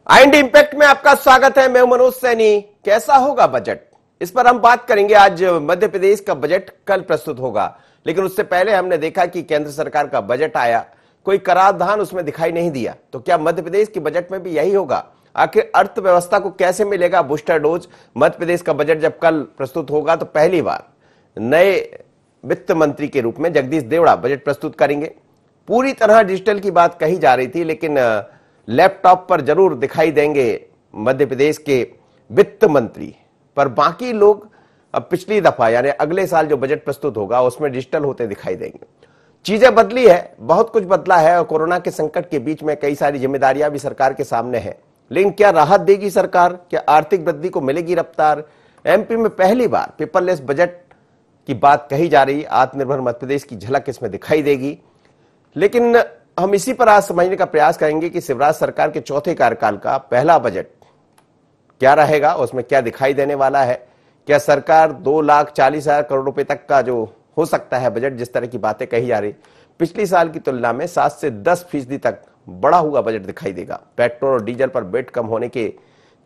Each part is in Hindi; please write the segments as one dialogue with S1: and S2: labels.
S1: आईएनडी इंपैक्ट में आपका स्वागत है। मैं मनोज सैनी। कैसा होगा बजट, इस पर हम बात करेंगे। आज मध्य प्रदेश का बजट कल प्रस्तुत होगा, लेकिन उससे पहले हमने देखा कि केंद्र सरकार का बजट आया, कोई कराधान उसमें दिखाई नहीं दिया। तो क्या मध्य प्रदेश के बजट में भी यही होगा? आखिर अर्थव्यवस्था को कैसे मिलेगा बूस्टर डोज? मध्य प्रदेश का बजट जब कल प्रस्तुत होगा तो पहली बार नए वित्त मंत्री के रूप में जगदीश देवड़ा बजट प्रस्तुत करेंगे। पूरी तरह डिजिटल की बात कही जा रही थी, लेकिन लैपटॉप पर जरूर दिखाई देंगे मध्य प्रदेश के वित्त मंत्री। पर बाकी लोग अब पिछली दफा यानी अगले साल जो बजट प्रस्तुत होगा उसमें डिजिटल होते दिखाई देंगे। चीजें बदली है, बहुत कुछ बदला है और कोरोना के संकट के बीच में कई सारी जिम्मेदारियां भी सरकार के सामने है। लेकिन क्या राहत देगी सरकार? क्या आर्थिक वृद्धि को मिलेगी रफ्तार? एमपी में पहली बार पेपरलेस बजट की बात कही जा रही। आत्मनिर्भर मध्य प्रदेश की झलक इसमें दिखाई देगी। लेकिन हम इसी पर आज समझने का प्रयास करेंगे कि शिवराज सरकार के चौथे कार्यकाल का पहला बजट क्या रहेगा, उसमें क्या दिखाई देने वाला है। क्या सरकार 2,40,000 करोड़ रुपए तक का जो हो सकता है बजट, जिस तरह की बातें कही जा रही, पिछली साल की तुलना में 7 से 10% तक बढ़ा हुआ बजट दिखाई देगा। पेट्रोल और डीजल पर वेट कम होने के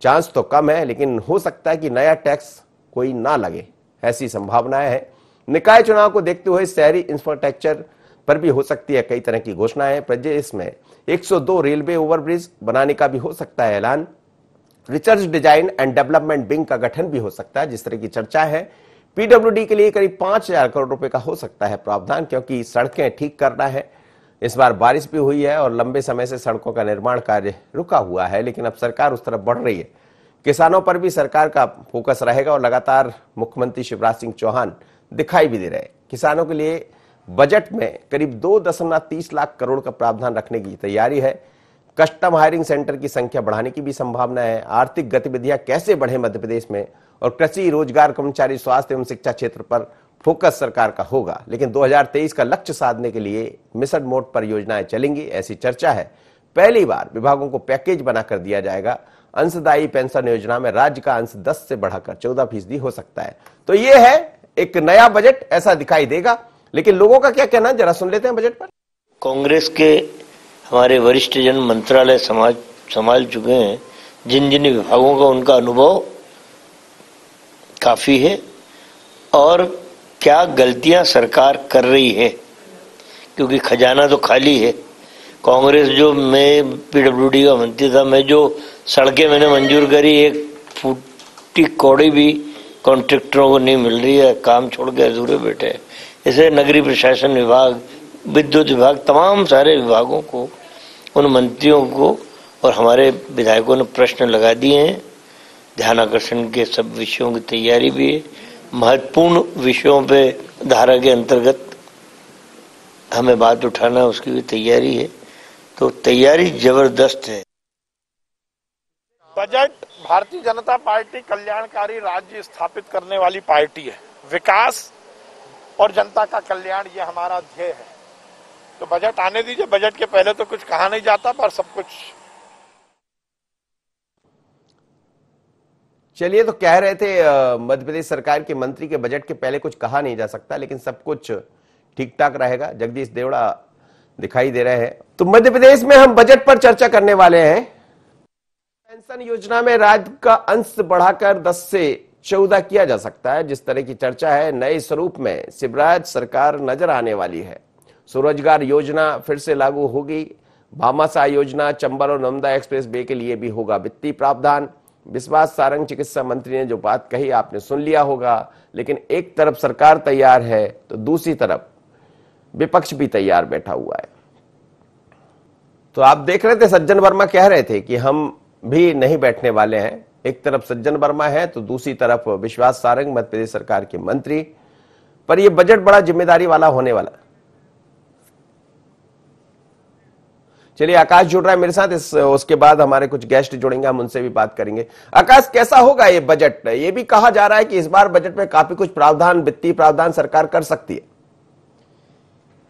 S1: चांस तो कम है, लेकिन हो सकता है कि नया टैक्स कोई ना लगे, ऐसी संभावनाएं है। निकाय चुनाव को देखते हुए शहरी इंफ्रास्ट्रक्चर पर भी हो सकती है कई तरह की घोषणाएं। प्रदेश में 102 रेलवे ओवरब्रिज बनाने का भी हो सकता है ऐलान। Research design and development wing का गठन भी हो सकता है, जिस तरह की चर्चा है। पीडब्ल्यूडी के लिए करीब 5,000 करोड़ रुपए का हो सकता है प्रावधान, क्योंकि सड़कें ठीक करना है। इस बार बारिश भी हुई है और लंबे समय से सड़कों का निर्माण कार्य रुका हुआ है, लेकिन अब सरकार उस तरफ बढ़ रही है। किसानों पर भी सरकार का फोकस रहेगा और लगातार मुख्यमंत्री शिवराज सिंह चौहान दिखाई भी दे रहे हैं। किसानों के लिए बजट में करीब 2.30 लाख करोड़ का प्रावधान रखने की तैयारी है। कस्टम हायरिंग सेंटर की संख्या बढ़ाने की भी संभावना है। आर्थिक गतिविधियां कैसे बढ़े मध्य प्रदेश में, और कृषि, रोजगार, कर्मचारी, स्वास्थ्य एवं शिक्षा क्षेत्र पर फोकस सरकार का होगा। लेकिन 2023 का लक्ष्य साधने के लिए मिशन मोड पर योजनाएं चलेंगी, ऐसी चर्चा है। पहली बार विभागों को पैकेज बनाकर दिया जाएगा। अंशदायी पेंशन योजना में राज्य का अंश 10 से बढ़ाकर 14% हो सकता है। तो यह है एक नया बजट, ऐसा दिखाई देगा। लेकिन लोगों का क्या कहना है, जरा सुन लेते हैं बजट पर।
S2: कांग्रेस के हमारे वरिष्ठ जन मंत्रालय संभाल चुके हैं। जिन जिन विभागों का उनका अनुभव काफी है, और क्या गलतियां सरकार कर रही है, क्योंकि खजाना तो खाली है। कांग्रेस जो, मैं पीडब्ल्यूडी का मंत्री था, मैं जो सड़कें मैंने मंजूर करी, एक फुटी कौड़ी भी कॉन्ट्रैक्टरों को नहीं मिल रही है, काम छोड़ के अधूरे बैठे हैं। इसे नगरीय प्रशासन विभाग, विद्युत विभाग, तमाम सारे विभागों को, उन मंत्रियों को और हमारे विधायकों ने प्रश्न लगा दिए हैं। ध्यान आकर्षण के सब विषयों की तैयारी भी है। महत्वपूर्ण विषयों पे धारा के अंतर्गत हमें बात उठाना, उसकी भी तैयारी है। तो तैयारी जबरदस्त है।
S3: बजट भारतीय जनता पार्टी कल्याणकारी राज्य स्थापित करने वाली पार्टी है। विकास और जनता का कल्याण, ये हमारा ध्येय है। तो बजट आने दीजिए। बजट के पहले तो कुछ कहा नहीं जाता, पर सब कुछ।
S1: चलिए, तो कह रहे थे मध्य प्रदेश सरकार के मंत्री के बजट के पहले कुछ कहा नहीं जा सकता, लेकिन सब कुछ ठीक ठाक रहेगा। जगदीश देवड़ा दिखाई दे रहे हैं। तो मध्य प्रदेश में हम बजट पर चर्चा करने वाले हैं। पेंशन योजना में राज्य का अंश बढ़ाकर 10 से 14 किया जा सकता है, जिस तरह की चर्चा है। नए स्वरूप में शिवराज सरकार नजर आने वाली है। स्वरोजगार योजना फिर से लागू होगी। भामाशाह योजना, चंबल और नर्मदा एक्सप्रेस वे के लिए भी होगा वित्तीय प्रावधान। विश्वास सारंग चिकित्सा मंत्री ने जो बात कही आपने सुन लिया होगा। लेकिन एक तरफ सरकार तैयार है तो दूसरी तरफ विपक्ष भी तैयार बैठा हुआ है। तो आप देख रहे थे सज्जन वर्मा कह रहे थे कि हम भी नहीं बैठने वाले हैं। एक तरफ सज्जन वर्मा है तो दूसरी तरफ विश्वास सारंग, मध्य प्रदेश सरकार के मंत्री। पर यह बजट बड़ा जिम्मेदारी वाला होने वाला। चलिए, आकाश जुड़ रहा है मेरे साथ। उसके बाद हमारे कुछ गेस्ट जुड़ेंगे, हम उनसे भी बात करेंगे। आकाश, कैसा होगा ये बजट? ये भी कहा जा रहा है कि इस बार बजट में काफी कुछ प्रावधान, वित्तीय प्रावधान सरकार कर सकती है।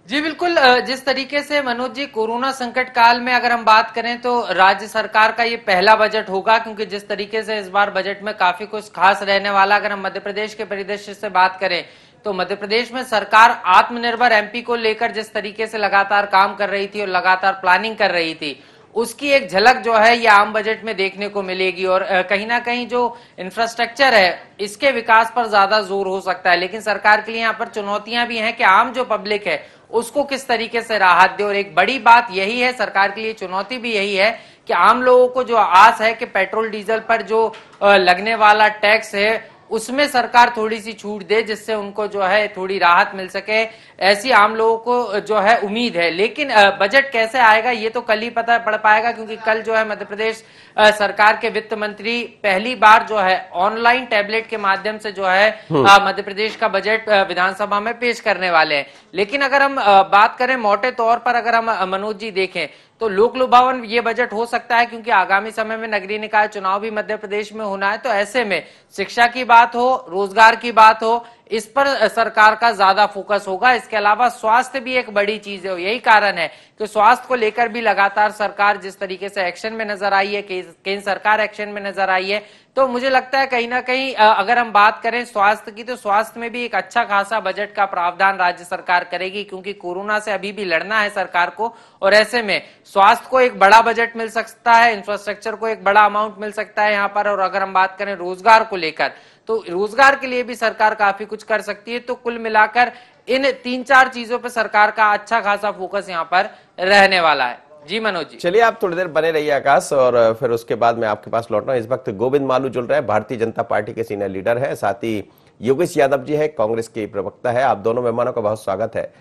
S4: जी बिल्कुल। जिस तरीके से मनोज जी, कोरोना संकट काल में अगर हम बात करें तो राज्य सरकार का ये पहला बजट होगा, क्योंकि जिस तरीके से इस बार बजट में काफी कुछ खास रहने वाला। अगर हम मध्य प्रदेश के परिदृश्य से बात करें तो मध्य प्रदेश में सरकार आत्मनिर्भर एमपी को लेकर जिस तरीके से लगातार काम कर रही थी और लगातार प्लानिंग कर रही थी, उसकी एक झलक जो है ये आम बजट में देखने को मिलेगी। और कहीं ना कहीं जो इंफ्रास्ट्रक्चर है इसके विकास पर ज्यादा जोर हो सकता है। लेकिन सरकार के लिए यहाँ पर चुनौतियां भी हैं कि आम जो पब्लिक है उसको किस तरीके से राहत दे। और एक बड़ी बात यही है, सरकार के लिए चुनौती भी यही है कि आम लोगों को जो आस है कि पेट्रोल डीजल पर जो लगने वाला टैक्स है उसमें सरकार थोड़ी सी छूट दे, जिससे उनको जो है थोड़ी राहत मिल सके, ऐसी आम लोगों को जो है उम्मीद है। लेकिन बजट कैसे आएगा ये तो कल ही पता पड़ पाएगा, क्योंकि कल जो है मध्य प्रदेश सरकार के वित्त मंत्री पहली बार जो है ऑनलाइन टैबलेट के माध्यम से जो है मध्य प्रदेश का बजट विधानसभा में पेश करने वाले हैं। लेकिन अगर हम बात करें मोटे तौर पर, अगर हम मनोज जी देखें तो लोक लुभावन ये बजट हो सकता है, क्योंकि आगामी समय में नगरीय निकाय चुनाव भी मध्य प्रदेश में होना है। तो ऐसे में शिक्षा की बात हो, रोजगार की बात हो, इस पर सरकार का ज्यादा फोकस होगा। इसके अलावा स्वास्थ्य भी एक बड़ी चीज है। यही कारण है कि स्वास्थ्य को लेकर भी लगातार सरकार जिस तरीके से एक्शन में नजर आई है, केंद्र सरकार एक्शन में नजर आई है, तो मुझे लगता है कहीं ना कहीं अगर हम बात करें स्वास्थ्य की, तो स्वास्थ्य में भी एक अच्छा खासा बजट का प्रावधान राज्य सरकार करेगी, क्योंकि कोरोना से अभी भी लड़ना है सरकार को। और ऐसे में स्वास्थ्य को एक बड़ा बजट मिल सकता है, इंफ्रास्ट्रक्चर को एक बड़ा अमाउंट मिल सकता है यहाँ पर। और अगर हम बात करें रोजगार को लेकर, तो रोजगार के लिए भी सरकार काफी कुछ कर सकती है। तो कुल मिलाकर इन 3-4 चीजों पर सरकार का अच्छा खासा फोकस यहाँ पर रहने वाला है। जी मनोज जी।
S1: चलिए आप थोड़ी देर बने रहिए आकाश, और फिर उसके बाद मैं आपके पास लौट रहा हूं। इस वक्त गोविंद मालू जुड़ रहे हैं, भारतीय जनता पार्टी के सीनियर लीडर है, साथ ही योगेश यादव जी है, कांग्रेस के प्रवक्ता है। आप दोनों मेहमानों का बहुत स्वागत है।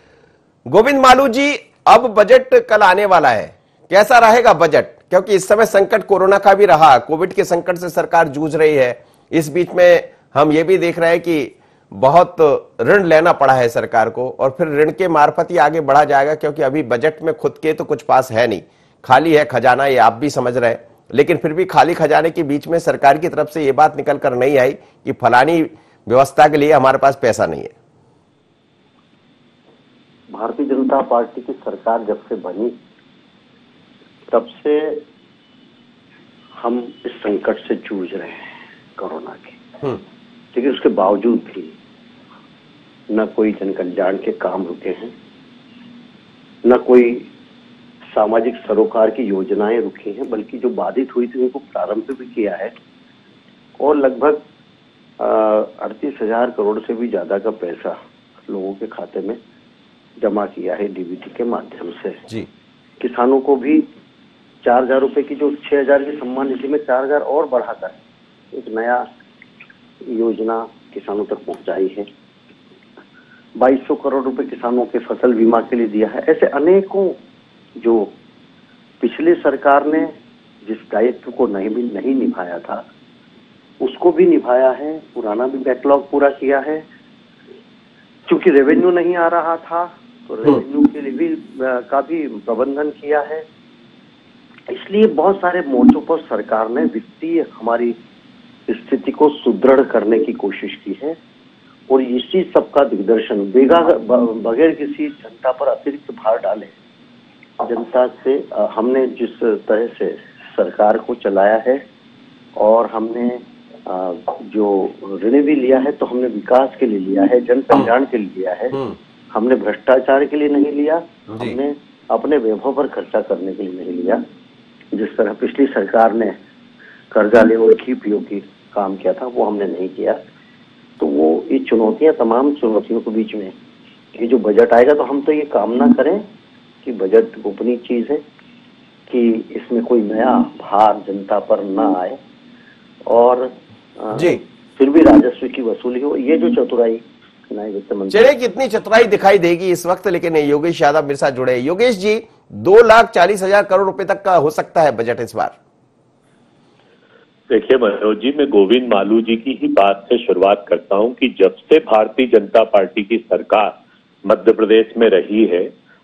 S1: गोविंद मालू जी, अब बजट कल आने वाला है, कैसा रहेगा बजट? क्योंकि इस समय संकट कोरोना का भी रहा, कोविड के संकट से सरकार जूझ रही है। इस बीच में हम ये भी देख रहे हैं कि बहुत ऋण लेना पड़ा है सरकार को, और फिर ऋण के मार्फत ही आगे बढ़ा जाएगा, क्योंकि अभी बजट में खुद के तो कुछ पास है नहीं, खाली है खजाना, ये आप भी समझ रहे हैं। लेकिन फिर भी खाली खजाने के बीच में सरकार की तरफ से ये बात निकल कर नहीं आई कि फलानी व्यवस्था के लिए हमारे पास पैसा नहीं है।
S5: भारतीय जनता पार्टी की सरकार जब से बनी तब से हम इस संकट से जूझ रहे हैं, कोरोना के। लेकिन उसके बावजूद भी न कोई जन कल्याण के काम रुके हैं, न कोई सामाजिक सरोकार की योजनाएं रुकी हैं, बल्कि जो बाधित हुई थी उनको प्रारंभ भी किया है। और लगभग 38,000 करोड़ से भी ज्यादा का पैसा लोगों के खाते में जमा किया है डीबीटी के माध्यम से।
S1: जी।
S5: किसानों को भी 4,000 रुपए की, जो 6,000 की सम्मान निधि में 4,000 और बढ़ाकर एक नया योजना किसानों तक पहुंचाई है। 2,200 करोड़ रुपए किसानों के फसल बीमा के लिए दिया है। ऐसे अनेकों जो पिछली सरकार ने जिस दायित्व को नहीं निभाया था उसको भी निभाया है, पुराना भी बैकलॉग पूरा किया है। क्योंकि रेवेन्यू नहीं आ रहा था तो रेवेन्यू के लिए भी का भी प्रबंधन किया है। इसलिए बहुत सारे मोर्चों पर सरकार ने वित्तीय हमारी स्थिति को सुदृढ़ करने की कोशिश की है, और इसी सबका दिग्दर्शन बगैर किसी जनता पर अतिरिक्त भार डाले जनता से हमने जिस तरह से सरकार को चलाया है, और हमने जो ऋण भी लिया है तो हमने विकास के लिए लिया है, जन कल्याण के लिए लिया है। हमने भ्रष्टाचार के लिए नहीं लिया, हमने अपने वैभव पर खर्चा करने के लिए नहीं लिया। जिस तरह पिछली सरकार ने कर्जा ले और खी पियो की काम किया था वो हमने नहीं किया। तो वो ये चुनौतियां, तमाम चुनौतियों के बीच में ये जो बजट आएगा, तो हम तो ये कामना करें कि बजट गोपनीय चीज है, कि इसमें कोई नया भार जनता पर ना आए, और
S1: जी
S5: फिर भी राजस्व की वसूली हो। ये जो चतुराई नए वित्त मंत्री,
S1: चलिए कितनी चतुराई दिखाई देगी इस वक्त। लेकिन योगेश यादव मेरे साथ जुड़े। योगेश जी, 2,40,000 करोड़ रुपए तक का हो सकता है बजट इस बार।
S6: देखिए मनोज जी, मैं गोविंद मालू जी की ही बात से शुरुआत करता हूं कि जब से भारतीय जनता पार्टी की सरकार मध्य प्रदेश में रही है,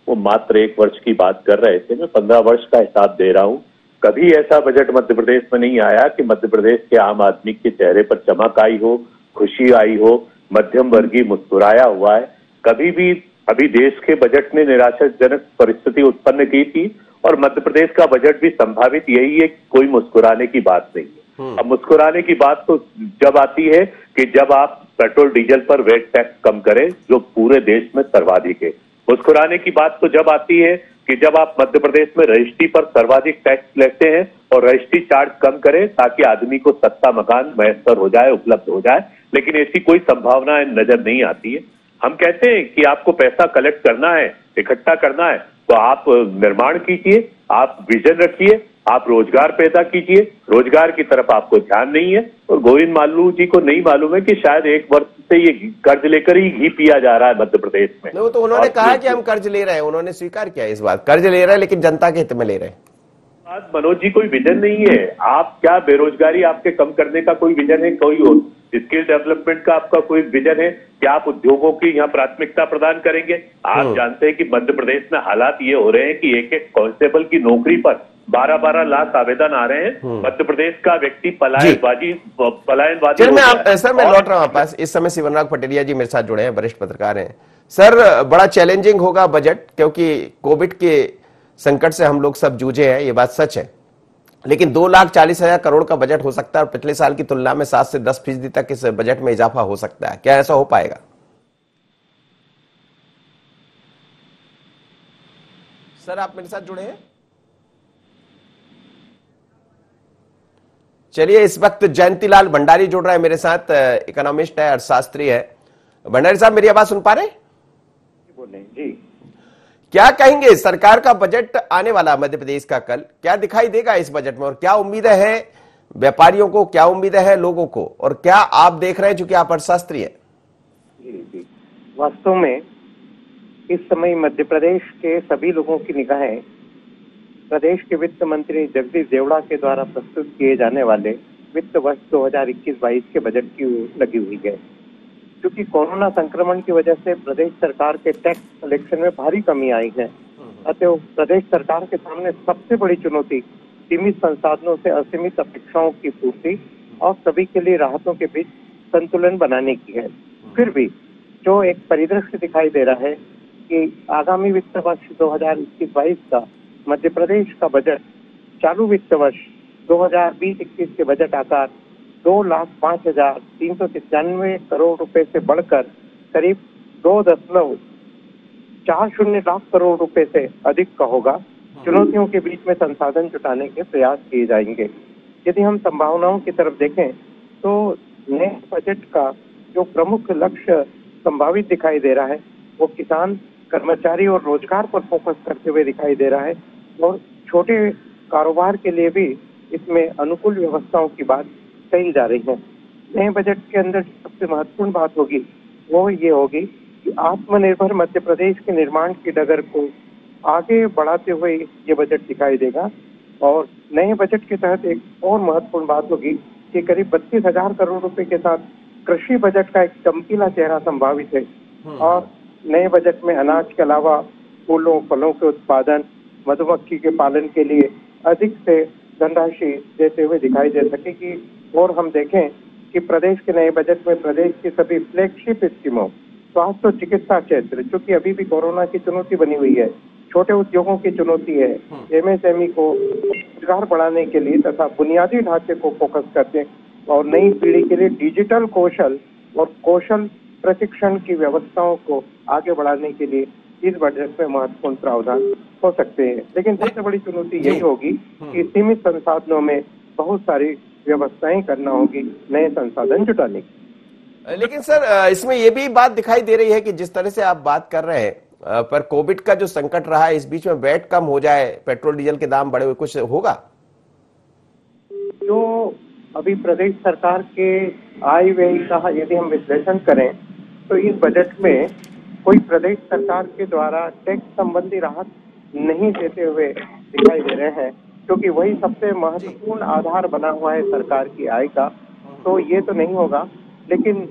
S6: वो मात्र 1 वर्ष की बात कर रहे थे, मैं 15 वर्ष का हिसाब दे रहा हूं। कभी ऐसा बजट मध्य प्रदेश में नहीं आया कि मध्य प्रदेश के आम आदमी के चेहरे पर चमक आई हो, खुशी आई हो, मध्यम वर्गीय मुस्कुराया हुआ है। कभी भी अभी देश के बजट ने निराशाजनक परिस्थिति उत्पन्न की थी, और मध्य प्रदेश का बजट भी संभावित यही है कि कोई मुस्कुराने की बात नहीं है। अब मुस्कुराने की बात तो जब आती है कि जब आप पेट्रोल डीजल पर वेट टैक्स कम करें, जो पूरे देश में सर्वाधिक है। मुस्कुराने की बात तो जब आती है कि जब आप मध्य प्रदेश में रजिस्ट्री पर सर्वाधिक टैक्स लेते हैं और रजिस्ट्री चार्ज कम करें ताकि आदमी को सस्ता मकान मैसर हो जाए, उपलब्ध हो जाए, लेकिन ऐसी कोई संभावना नजर नहीं आती है। हम कहते हैं कि आपको पैसा कलेक्ट करना है, इकट्ठा करना है, तो आप निर्माण कीजिए, आप विजन रखिए, आप रोजगार पैदा कीजिए। रोजगार की तरफ आपको ध्यान नहीं है और गोविंद माल्लू जी को नहीं मालूम है कि शायद 1 वर्ष से ये कर्ज लेकर ही घी पिया जा रहा है मध्य प्रदेश में।
S1: वो तो उन्होंने कहा कि हम कर्ज ले रहे हैं, उन्होंने स्वीकार किया इस बात, कर्ज ले रहे हैं लेकिन जनता के हित में ले रहे हैं।
S6: मनोज जी कोई विजन नहीं है। आप क्या बेरोजगारी आपके कम करने का कोई विजन है? कोई स्किल डेवलपमेंट का आपका कोई विजन है? क्या आप उद्योगों की यहाँ प्राथमिकता प्रदान करेंगे? आप जानते हैं कि मध्य प्रदेश में हालात ये हो रहे हैं कि एक कांस्टेबल की नौकरी पर 12-12 लाख आवेदन आ रहे हैं। मध्य प्रदेश का व्यक्ति पलायनवादी
S1: सर मैं लौट रहा हूँ पास। इस समय शिवराज पटेलिया जी मेरे साथ जुड़े हैं, वरिष्ठ पत्रकार हैं। सर बड़ा चैलेंजिंग होगा बजट, क्योंकि कोविड के संकट से हम लोग सब जूझे हैं, ये बात सच है, लेकिन 2,40,000 करोड़ का बजट हो सकता है और पिछले साल की तुलना में 7 से 10% तक इस बजट में इजाफा हो सकता है। क्या ऐसा हो पाएगा? सर आप मेरे साथ जुड़े हैं? चलिए, इस वक्त जयंतीलाल भंडारी जुड़ रहे हैं मेरे साथ, इकोनॉमिस्ट है, अर्थशास्त्री है। भंडारी साहब मेरी आवाज सुन पा रहे हैं?
S7: बोले जी।
S1: क्या कहेंगे, सरकार का बजट आने वाला मध्य प्रदेश का कल, क्या दिखाई देगा इस बजट में और क्या उम्मीदें हैं व्यापारियों को, क्या उम्मीदें हैं लोगों को, और क्या आप देख रहे हैं चूंकि आप अर्थशास्त्री हैं?
S7: जी, वास्तव में इस समय मध्य प्रदेश के सभी लोगों की निगाहें प्रदेश के वित्त मंत्री जगदीश देवड़ा के द्वारा प्रस्तुत किए जाने वाले वित्त वर्ष 2021-22 के बजट की लगी हुई है। क्योंकि कोरोना संक्रमण की वजह से प्रदेश सरकार के टैक्स कलेक्शन में भारी कमी आई है, अतः प्रदेश सरकार के सामने सबसे बड़ी चुनौती सीमित संसाधनों से असीमित अपेक्षाओं की पूर्ति और सभी के लिए राहतों के बीच संतुलन बनाने की है। फिर भी जो एक परिदृश्य दिखाई दे रहा है कि आगामी वित्त वर्ष 2021-22 का मध्य प्रदेश का बजट चालू वित्त वर्ष 2020-21 के बजट आकार 2,05,395 करोड़ रुपए से बढ़कर करीब 2.40 लाख करोड़ रुपए से अधिक का होगा। चुनौतियों के बीच में संसाधन जुटाने के प्रयास किए जाएंगे। यदि हम संभावनाओं की तरफ देखें तो नए बजट का जो प्रमुख लक्ष्य संभावित दिखाई दे रहा है वो किसान, कर्मचारी और रोजगार पर फोकस करते हुए दिखाई दे रहा है और छोटे कारोबार के लिए भी इसमें अनुकूल व्यवस्थाओं की बात कही जा रही है। नए बजट के अंदर सबसे महत्वपूर्ण बात होगी वो ये होगी कि आत्मनिर्भर मध्य प्रदेश के निर्माण की डगर को आगे बढ़ाते हुए ये बजट दिखाई देगा। और नए बजट के तहत एक और महत्वपूर्ण बात होगी कि करीब 32,000 करोड़ रुपए के साथ कृषि बजट का एक चमकीला चेहरा संभावित है और नए बजट में अनाज के अलावा फूलों फलों के उत्पादन, मधुमक्खी के पालन के लिए अधिक से धनराशि देते हुए दिखाई दे सकेगी। और हम देखें कि प्रदेश के नए बजट में प्रदेश की सभी फ्लैगशिप स्कीमों, स्वास्थ्य और चिकित्सा क्षेत्र, चूंकि अभी भी कोरोना की चुनौती बनी हुई है, छोटे उद्योगों की चुनौती है, एमएसएमई को रोजगार बढ़ाने के लिए तथा बुनियादी ढांचे को फोकस करते और नई पीढ़ी के लिए डिजिटल कौशल और कौशल प्रशिक्षण की व्यवस्थाओं को आगे बढ़ाने के लिए इस बजट में महत्वपूर्ण प्रावधान हो सकते हैं। लेकिन सबसे बड़ी चुनौती यही होगी कि सीमित संसाधनों में बहुत सारी व्यवस्थाएं करना होगी नए संसाधन जुटाने की।
S1: लेकिन सर इसमें यह भी बात दिखाई दे रही है कि जिस तरह से आप बात कर रहे हैं पर कोविड का जो संकट रहा है, इस बीच में वैट कम हो जाए, पेट्रोल डीजल के दाम बढ़े हुए, कुछ होगा?
S7: जो अभी प्रदेश सरकार के आय व्यय का यदि हम विश्लेषण करें तो इस बजट में कोई प्रदेश सरकार के द्वारा टैक्स संबंधी राहत नहीं देते हुए दिखाई दे रहे हैं, क्योंकि वही सबसे महत्वपूर्ण आधार बना हुआ है सरकार की आय का। तो ये तो नहीं होगा, लेकिन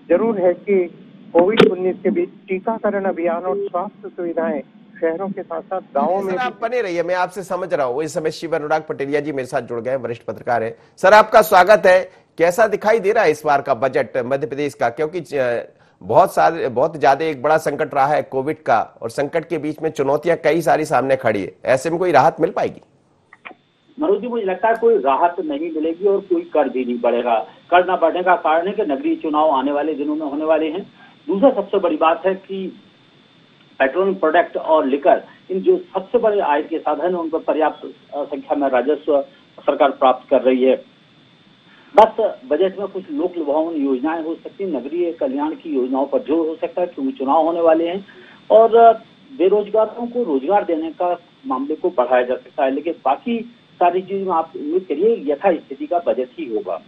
S7: जरूर है कि कोविड-19 के बीच टीकाकरण अभियान और स्वास्थ्य सुविधाएं शहरों के साथ साथ गाँवों में।
S1: आप बने रहिए, मैं आपसे समझ रहा हूँ। इस समय शिव अनुराग पटेलिया जी मेरे साथ जुड़ गए, वरिष्ठ पत्रकार है। सर आपका स्वागत है। कैसा दिखाई दे रहा है इस बार का बजट मध्य प्रदेश का, क्योंकि बहुत ज्यादा एक बड़ा संकट रहा है कोविड का और संकट के बीच में चुनौतियां कई सारी सामने खड़ी है, ऐसे में कोई राहत मिल पाएगी?
S8: मनोज जी, मुझे लगता है कोई राहत नहीं मिलेगी और कोई कर भी नहीं बढ़ेगा। कर न बढ़ने का कारण है कि नगरीय चुनाव आने वाले दिनों में होने वाले हैं। दूसरा सबसे बड़ी बात है कि पेट्रोलियम प्रोडक्ट और लिकर, इन जो सबसे बड़े आय के साधन हैं, उन पर पर्याप्त संख्या में राजस्व सरकार प्राप्त कर रही है। बस बजट में कुछ लोक लुभावन योजनाएं हो सकती हैं, नगरीय कल्याण की योजनाओं पर जोर हो सकता है क्योंकि चुनाव होने वाले हैं, और बेरोजगारों को रोजगार देने का मामले को बढ़ाया जा सकता है। लेकिन बाकी सारी चीज में आप उम्मीद करिए यथास्थिति का बजट ही होगा।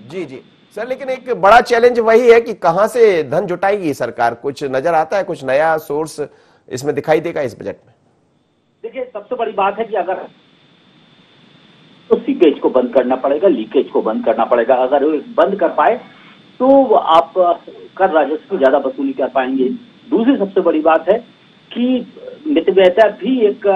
S1: जी जी सर, लेकिन एक बड़ा चैलेंज वही है कि कहां से धन जुटाएगी सरकार, कुछ नजर आता है, कुछ नया सोर्स इसमें दिखाई देगा इस बजट में?
S8: देखिए, सबसे बड़ी बात है कि अगर तो सीपेज को बंद करना पड़ेगा, लीकेज को बंद करना पड़ेगा। अगर वो बंद कर पाए तो आप कर राजस्व की ज्यादा वसूली कर पाएंगे। दूसरी सबसे बड़ी बात है कि मितव्ययता भी एक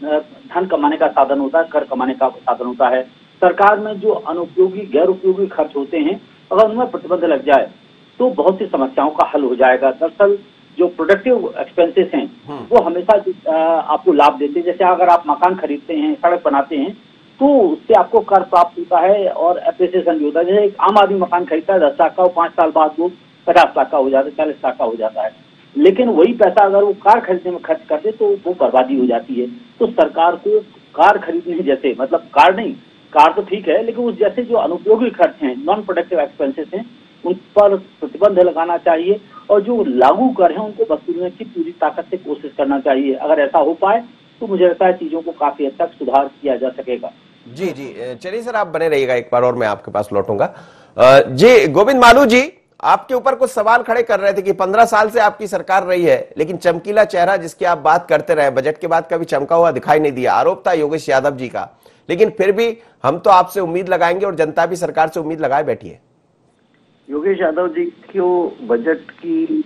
S8: धन कमाने का साधन होता है, कर कमाने का साधन होता है। सरकार में जो अनुपयोगी गैर उपयोगी खर्च होते हैं, अगर उनमें प्रतिबंध लग जाए तो बहुत सी समस्याओं का हल हो जाएगा। दरअसल जो प्रोडक्टिव एक्सपेंसेस हैं वो हमेशा आपको लाभ देते हैं। जैसे अगर आप मकान खरीदते हैं, सड़क बनाते हैं, तो उससे आपको कर प्राप्त होता है और एप्रिसिएशन भी होता है। जैसे एक आम आदमी मकान खरीदता है 10 लाख का, वो 5 साल बाद वो 50 लाख का हो जाता है, 40 लाख का हो जाता है। लेकिन वही पैसा अगर वो कार खरीदने में खर्च करते तो वो बर्बादी हो जाती है। तो सरकार को कार खरीदने जैसे, मतलब कार नहीं, कार तो ठीक है, लेकिन उस जैसे जो अनुपयोगी खर्च हैं, नॉन प्रोडक्टिव एक्सपेंसेस हैं, उन पर प्रतिबंध लगाना चाहिए और जो लागू कर हैं उनको वसूलने की पूरी ताकत से कोशिश करना चाहिए। अगर ऐसा हो पाए तो मुझे लगता है चीजों को काफी हद तक सुधार किया जा सकेगा।
S1: जी जी, चलिए सर, आप बने रहिएगा, एक बार और मैं आपके पास लौटूंगा। जी गोविंद मालू जी, आपके ऊपर कुछ सवाल खड़े कर रहे थे कि 15 साल से आपकी सरकार रही है, लेकिन चमकीला चेहरा जिसकी आप बात करते रहे, बजट के बाद कभी चमका हुआ दिखाई नहीं दिया। आरोप था योगेश यादव जी का, लेकिन फिर भी हम तो आपसे उम्मीद लगाएंगे और जनता भी सरकार से उम्मीद लगाए बैठी है।
S5: योगेश यादव जी को बजट की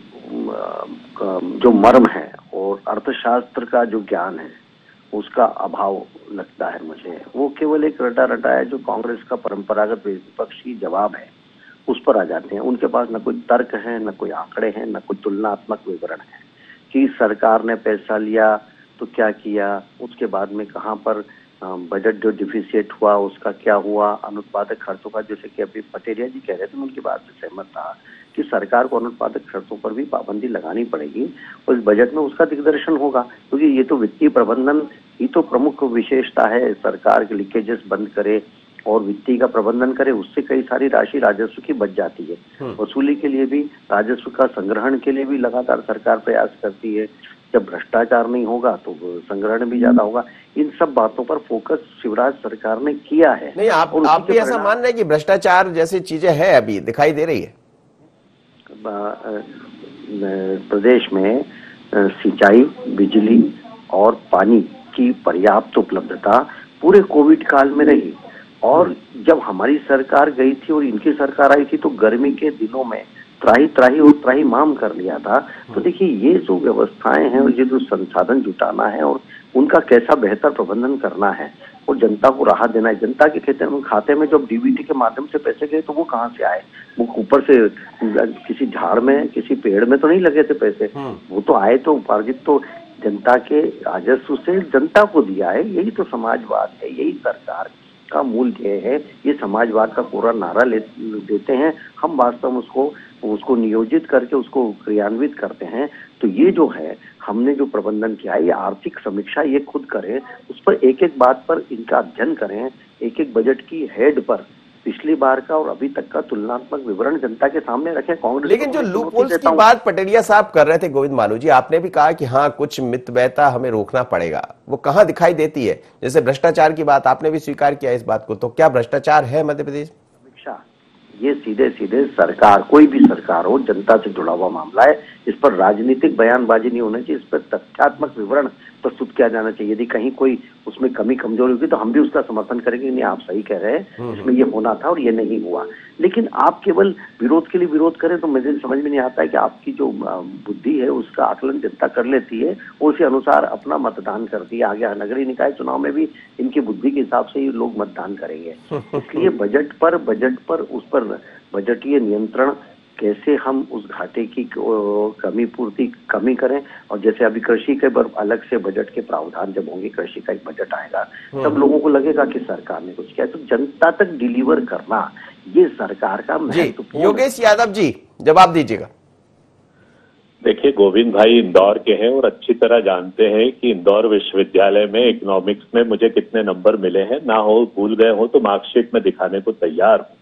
S5: जो मर्म है और अर्थशास्त्र का जो ज्ञान है उसका अभाव लगता है मुझे। वो केवल एक रटा रटा है जो कांग्रेस का परंपरागत विपक्षी जवाब है उस पर आ जाते हैं। उनके पास न कोई तर्क है, न कोई आंकड़े हैं, न कोई तुलनात्मक विवरण है कि सरकार ने पैसा लिया तो क्या किया, उसके बाद में कहां पर बजट जो डिफिसिट हुआ उसका क्या हुआ, अनुत्पादक खर्चों का, जैसे कि अभी पटेरिया जी कह रहे थे, मैं उनकी बात से सहमत था कि सरकार को अनुत्पादक खर्चों पर भी पाबंदी लगानी पड़ेगी और इस बजट में उसका दिग्दर्शन होगा, क्योंकि ये तो वित्तीय प्रबंधन ही तो प्रमुख विशेषता है। सरकार के लीकेजेस बंद करे और वित्तीय का प्रबंधन करे, उससे कई सारी राशि राजस्व की बच जाती है। वसूली के लिए भी, राजस्व का संग्रहण के लिए भी लगातार सरकार प्रयास करती है। जब भ्रष्टाचार नहीं होगा तो संग्रहण भी ज्यादा होगा। इन सब बातों पर फोकस शिवराज सरकार ने किया है।
S1: नहीं, आप भी ऐसा मान रहे हैं कि भ्रष्टाचार जैसी चीजें हैं अभी दिखाई दे रही है?
S5: प्रदेश में सिंचाई, बिजली और पानी की पर्याप्त उपलब्धता पूरे कोविड काल में रही, और जब हमारी सरकार गई थी और इनकी सरकार आई थी तो गर्मी के दिनों में त्राही त्राही और त्राहीमाम कर लिया था। तो देखिए, ये जो व्यवस्थाएं हैं और ये जो संसाधन जुटाना है और उनका कैसा बेहतर प्रबंधन करना है और जनता को राहत देना है। जनता के खाते में जब डीबीटी के माध्यम से पैसे गए तो वो कहाँ से आए? वो ऊपर से किसी झाड़ में, किसी पेड़ में तो नहीं लगे थे पैसे, वो तो आए तो उपार्जित तो जनता के राजस्व से जनता को दिया है। यही तो समाजवाद है, यही सरकार का मूल ध्येय है। ये समाजवाद का पूरा नारा देते हैं हम, वास्तव में उसको नियोजित करके उसको क्रियान्वित करते हैं। तो ये जो है, हमने जो प्रबंधन किया है, ये आर्थिक समीक्षा ये खुद करें, उस पर एक एक बात पर इनका अध्ययन करें, एक एक बजट की हेड पर पिछली बार का और अभी तक का तुलनात्मक विवरण जनता के सामने रखें। कांग्रेस,
S1: लेकिन जो लूपहोल्स की बात पटेरिया साहब कर रहे थे गोविंद मालू जी, आपने भी कहा कि हाँ कुछ मितव्ययता हमें रोकना पड़ेगा, वो कहाँ दिखाई देती है? जैसे भ्रष्टाचार की बात आपने भी स्वीकार किया इस बात को, तो क्या भ्रष्टाचार है मध्य प्रदेश? समीक्षा ये सीधे सीधे सरकार, कोई भी सरकार हो, जनता से जुड़ा हुआ मामला है। इस पर राजनीतिक बयानबाजी नहीं होनी चाहिए, इस पर तथ्यात्मक विवरण प्रस्तुत किया जाना चाहिए। यदि कहीं कोई उसमें कमी कमजोरी होगी तो हम भी उसका समर्थन करेंगे, नहीं आप सही कह रहे हैं, इसमें ये होना था और ये नहीं हुआ। लेकिन आप केवल विरोध के लिए विरोध करें तो मुझे समझ में नहीं आता है कि आपकी जो बुद्धि है उसका आकलन जनता कर लेती है और उसी अनुसार अपना मतदान करती है। आगे नगरीय निकाय चुनाव में भी इनकी बुद्धि के हिसाब से ही लोग मतदान करेंगे। इसलिए बजट पर उस पर बजटीय नियंत्रण कैसे हम उस घाटे की कमी करें, और जैसे अभी कृषि के अलग से बजट के प्रावधान जब होंगे, कृषि का एक बजट आएगा, तब लोगों को लगेगा कि सरकार ने कुछ किया। तो जनता तक डिलीवर करना ये सरकार का महत्वपूर्ण। योगेश यादव जी जवाब दीजिएगा।
S6: देखिए, गोविंद भाई इंदौर के हैं और अच्छी तरह जानते हैं कि इंदौर विश्वविद्यालय में इकोनॉमिक्स में मुझे कितने नंबर मिले हैं। ना हो भूल गए हो तो मार्कशीट में दिखाने को तैयार हूं।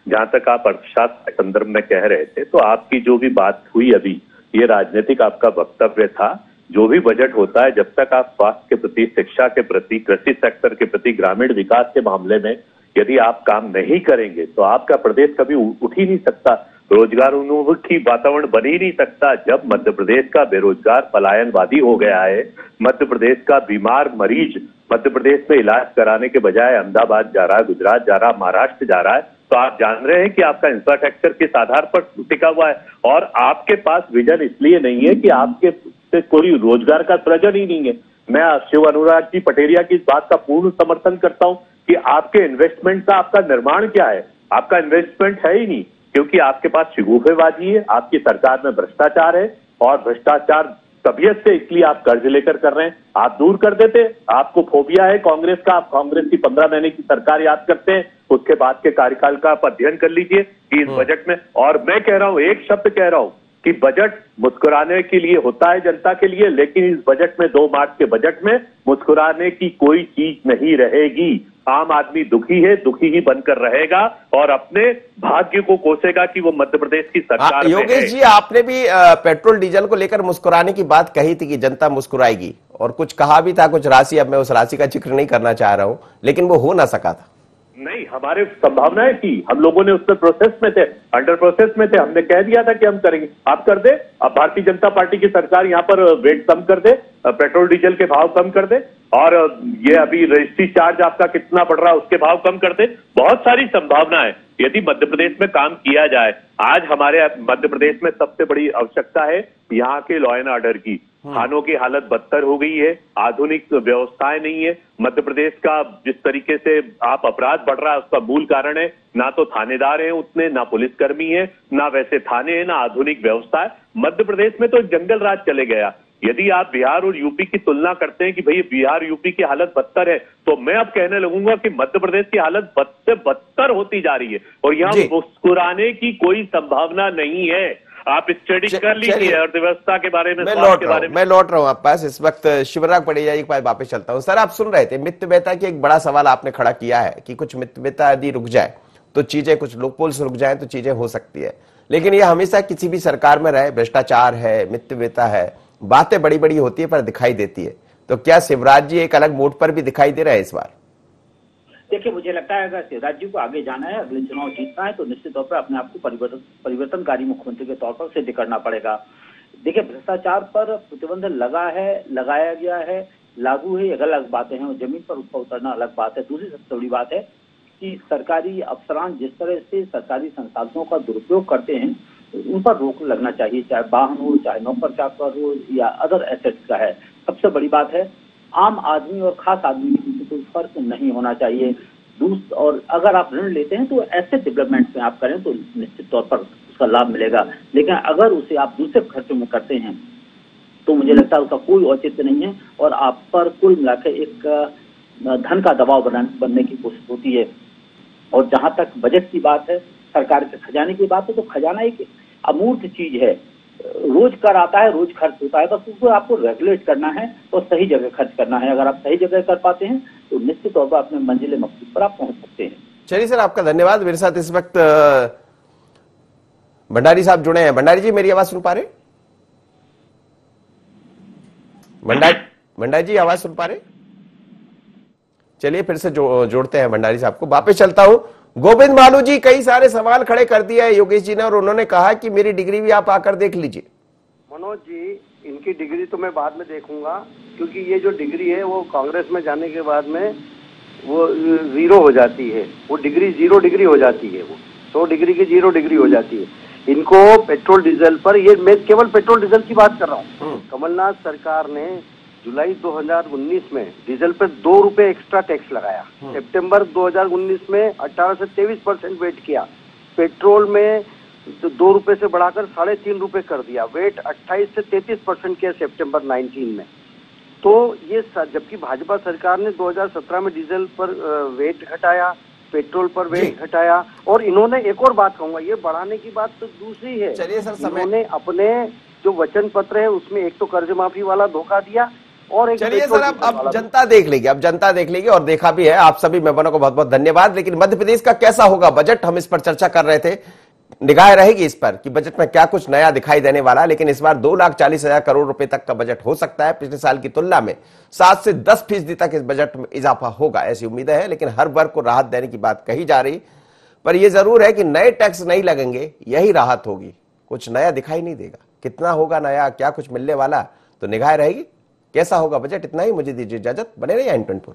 S6: जहां तक आप अर्थशास्त्र के संदर्भ में कह रहे थे, तो आपकी जो भी बात हुई अभी, ये राजनीतिक आपका वक्तव्य था। जो भी बजट होता है, जब तक आप स्वास्थ्य के प्रति, शिक्षा के प्रति, कृषि सेक्टर के प्रति, ग्रामीण विकास के मामले में यदि आप काम नहीं करेंगे तो आपका प्रदेश कभी उठ ही नहीं सकता, रोजगार उन्मुखी वातावरण बन ही नहीं सकता। जब मध्य प्रदेश का बेरोजगार पलायनवादी हो गया है, मध्य प्रदेश का बीमार मरीज मध्य प्रदेश में इलाज कराने के बजाय अहमदाबाद जा रहा है, गुजरात जा रहा है, महाराष्ट्र जा रहा है, तो आप जान रहे हैं कि आपका इंफ्रास्ट्रक्चर किस आधार पर टिका हुआ है। और आपके पास विजन इसलिए नहीं है कि आपके से कोई रोजगार का सृजन ही नहीं है। मैं शिव अनुराग जी पटेरिया की इस बात का पूर्ण समर्थन करता हूं कि आपके इन्वेस्टमेंट का आपका निर्माण क्या है। आपका इन्वेस्टमेंट है ही नहीं, क्योंकि आपके पास शिगुफेबाजी है, आपकी सरकार में भ्रष्टाचार है, और भ्रष्टाचार तबीयत से इसलिए आप कर्ज लेकर कर रहे हैं। आप दूर कर देते। आपको फोबिया है कांग्रेस का, आप कांग्रेस की 15 महीने की सरकार याद करते हैं, उसके बाद के कार्यकाल का आप अध्ययन कर लीजिए कि इस बजट में, और मैं कह रहा हूं, एक शब्द कह रहा हूं कि बजट मुस्कुराने के लिए होता है, जनता के लिए, लेकिन इस बजट में 2 मार्च के बजट में मुस्कुराने की कोई चीज नहीं रहेगी। आम आदमी दुखी है, दुखी ही बनकर रहेगा और अपने भाग्य को कोसेगा कि वो मध्य प्रदेश की सरकार में है।
S1: योगेश जी, आपने भी पेट्रोल डीजल को लेकर मुस्कुराने की बात कही थी कि जनता मुस्कुराएगी, और कुछ कहा भी था, कुछ राशि, अब मैं उस राशि का जिक्र नहीं करना चाह रहा हूं, लेकिन वो हो ना सका था।
S6: नहीं, हमारे संभावनाएं थी, हम लोगों ने उसमें प्रोसेस में थे, अंडर प्रोसेस में थे, हमने कह दिया था कि हम करेंगे। आप कर दे, अब भारतीय जनता पार्टी की सरकार यहाँ पर वेट कम कर दे, पेट्रोल डीजल के भाव कम कर दे, और ये अभी रजिस्ट्री चार्ज आपका कितना बढ़ रहा है उसके भाव कम कर दे। बहुत सारी संभावना है यदि मध्य प्रदेश में काम किया जाए। आज हमारे मध्य प्रदेश में सबसे बड़ी आवश्यकता है यहाँ के लॉ एंड ऑर्डर की। थानों की हालत बदतर हो गई है, आधुनिक व्यवस्थाएं नहीं है। मध्य प्रदेश का जिस तरीके से आप अपराध बढ़ रहा है, उसका मूल कारण है ना तो थानेदार हैं उतने, ना पुलिसकर्मी है, ना वैसे थाने हैं, ना आधुनिक व्यवस्था है। मध्य प्रदेश में तो जंगल राज चले गया। यदि आप बिहार और यूपी की तुलना करते हैं कि भाई बिहार यूपी की हालत बदतर है, तो मैं अब कहने लगूंगा कि मध्य प्रदेश की हालत बद से बदतर होती जा रही है, और यहाँ मुस्कुराने की कोई संभावना नहीं है। आप स्टडी कर लीजिए अर्थव्यवस्था के बारे में,
S1: मैं लौट रहा हूं आप पास। इस वक्त शिवराग पटेरिया जी के पास वापस चलता हूं। सर, आप सुन रहे थे मितव्ययता की एक बड़ा सवाल आपने खड़ा किया है कि कुछ मितव्ययता यदि रुक जाए तो चीजें, कुछ लोकपोल्स रुक जाए तो चीजें हो सकती है, लेकिन यह हमेशा किसी भी सरकार में रहे, भ्रष्टाचार है, मितव्ययता है, बातें बड़ी बड़ी होती है पर दिखाई देती है। तो क्या शिवराज जी एक अलग मोड पर भी दिखाई दे रहे हैं इस बार?
S8: देखिए, मुझे लगता है अगर शिवराज जी को आगे जाना है, अगले चुनाव जीतना है, तो निश्चित तौर पर अपने आप को परिवर्तनकारी मुख्यमंत्री के तौर पर सिद्ध करना पड़ेगा। देखिए, भ्रष्टाचार पर प्रतिबंध लगा है, लगाया गया है, लागू है, अलग बातें हैं, और जमीन पर उसका उतरना अलग बात है। दूसरी सबसे बड़ी बात है कि सरकारी अफसरान जिस तरह से सरकारी संसाधनों का दुरुपयोग करते हैं, उन पर रोक लगना चाहिए, चाहे वाहन हो, चाहे नौकर चाकर हो, या अदर एसेट्स का है। सबसे बड़ी बात है, आम आदमी और खास आदमी के बीच कोई फर्क नहीं होना चाहिए। और अगर आप ऋण लेते हैं तो ऐसे डेवलपमेंट में आप करें तो निश्चित तौर पर उसका लाभ मिलेगा, लेकिन अगर उसे आप दूसरे खर्चों में करते हैं तो मुझे लगता है उसका कोई औचित्य नहीं है, और आप पर कुल मिलाकर एक धन का दबाव बनने की कोशिश होती है। और जहां तक बजट की बात है, सरकार के खजाने की बात है, तो खजाना एक अमूर्त चीज है। रोज कर आता है, रोज खर्च होता है, बस उसको आपको रेगुलेट करना है और सही जगह खर्च करना है। अगर आप सही जगह कर पाते हैं तो निश्चित तौर पर अपने मंजिल मकसूद पर आप पहुंच सकते हैं।
S1: चलिए सर, आपका धन्यवाद। मेरे साथ इस वक्त भंडारी साहब जुड़े हैं। भंडारी जी, मेरी आवाज सुन पा रहे? भंडारी जी, आवाज सुन पा रहे? चलिए फिर से जोड़ते हैं भंडारी साहब को। वापस चलता हूं। गोविंद मालू जी, कई सारे सवाल खड़े कर दिए है योगेश जी ने, और उन्होंने कहा कि मेरी डिग्री भी आप आकर देख लीजिए।
S9: मनोज जी, इनकी डिग्री तो मैं बाद में देखूंगा, क्योंकि ये जो डिग्री है वो कांग्रेस में जाने के बाद में वो 0 हो जाती है। वो डिग्री 0 डिग्री हो जाती है, वो 100 डिग्री की 0 डिग्री हो जाती है। इनको पेट्रोल डीजल पर, ये मैं केवल पेट्रोल डीजल की बात कर रहा हूँ, कमलनाथ सरकार ने जुलाई 2019 में डीजल पे 2 रुपए एक्स्ट्रा टैक्स लगाया। सितंबर 2019 में 18 से 23% वेट किया। पेट्रोल में 2 रुपए से बढ़ाकर 3.5 रुपए कर दिया। वेट 28 से 33% किया सितंबर 19 में। तो ये जबकि भाजपा सरकार ने 2017 में डीजल पर वेट घटाया, पेट्रोल पर वेट घटाया, और इन्होंने एक और बात कहूंगा, ये बढ़ाने की बात तो दूसरी है।
S1: चलिए सर,
S9: इन्होंने अपने जो वचन पत्र है उसमें एक तो कर्ज माफी वाला धोखा दिया और एक
S1: चलिए सर, अब जनता देख लेगी, अब जनता देख लेगी और देखा भी है। आप सभी मेहमानों को बहुत बहुत धन्यवाद। लेकिन मध्य प्रदेश का कैसा होगा बजट, हम इस पर चर्चा कर रहे थे। निगाह रहेगी इस पर कि बजट में क्या कुछ नया दिखाई देने वाला है। लेकिन इस बार 2,40,000 करोड़ रुपए तक का बजट हो सकता है। पिछले साल की तुलना में 7 से 10% तक इस बजट में इजाफा होगा, ऐसी उम्मीदें हैं। लेकिन हर वर्ग को राहत देने की बात कही जा रही, पर यह जरूर है कि नए टैक्स नहीं लगेंगे, यही राहत होगी। कुछ नया दिखाई नहीं देगा। कितना होगा नया, क्या कुछ मिलने वाला, तो निगाह रहेगी। कैसा होगा बजट, इतना ही। मुझे दीजिए इजाजत, बने रहिए N24।